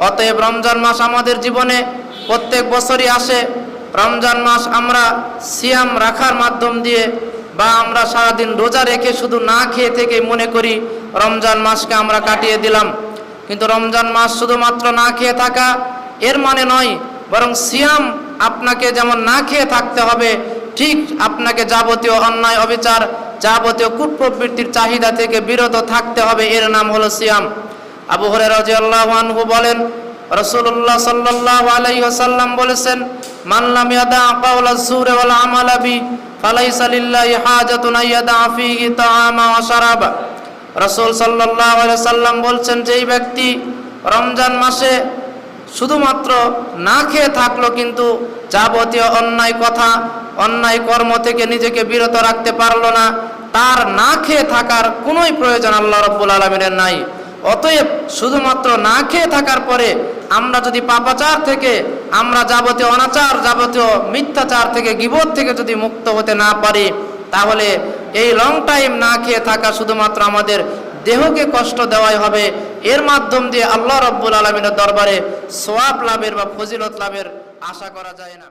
অতএব রমজান মাস আমাদের জীবনে প্রত্যেক বছরই আসে। রমজান মাস আমরা সিয়াম রাখার মাধ্যম দিয়ে বা আমরা সারাদিন রোজা রেখে শুধু না খেয়ে থেকে মনে করি রমজান মাসকে আমরা কাটিয়ে দিলাম। কিন্তু রমজান মাস শুধুমাত্র না খেয়ে থাকা এর মানে নয়, বরং সিয়াম আপনাকে যেমন না খেয়ে থাকতে হবে, ঠিক আপনাকে যাবতীয় অন্যায় অবিচার, যাবতীয় কুপ্রবৃত্তির চাহিদা থেকে বিরত থাকতে হবে। এর নাম হলো সিয়াম। আবু হুরায়রা রাদিয়াল্লাহু আনহু বলেন, রাসূলুল্লাহ সাল্লাল্লাহু আলাইহি ওয়াসাল্লাম বলেছেন, মান লাম ইয়াদা কাওলা যুরি ওয়াল আমালা বি ফালাইসা লিল্লাহি হাজাতুন আইয়াদা ফীহি তাআমা ওয়া শারাবা। রাসূল সাল্লাল্লাহু আলাইহি ওয়াসাল্লাম বলছেন, যেই ব্যক্তি রমজান মাসে শুধুমাত্র না খেয়ে থাকলো কিন্তু যাবতীয় অন্যায় কথা, অন্যায় কর্ম থেকে নিজেকে বিরত রাখতে পারলো না, তার না খেয়ে থাকার কোনোই প্রয়োজন আল্লাহ রাব্বুল আলামিনের নাই। অতএব শুধুমাত্র না খেয়ে থাকার পরে আমরা যদি পাপাচার থেকে, আমরা যাবতীয় অনাচার, যাবতীয় মিথ্যাচার থেকে, গীবত থেকে যদি মুক্ত হতে না পারি, তাহলে এই লং টাইম না খেয়ে থাকা শুধুমাত্র আমাদের দেহকে কষ্ট দেওয়াই হবে। এর মাধ্যম দিয়ে আল্লাহ রাব্বুল আলামিনের দরবারে সওয়াব লাভের বা ফজিলত লাভের আশা করা যায় না।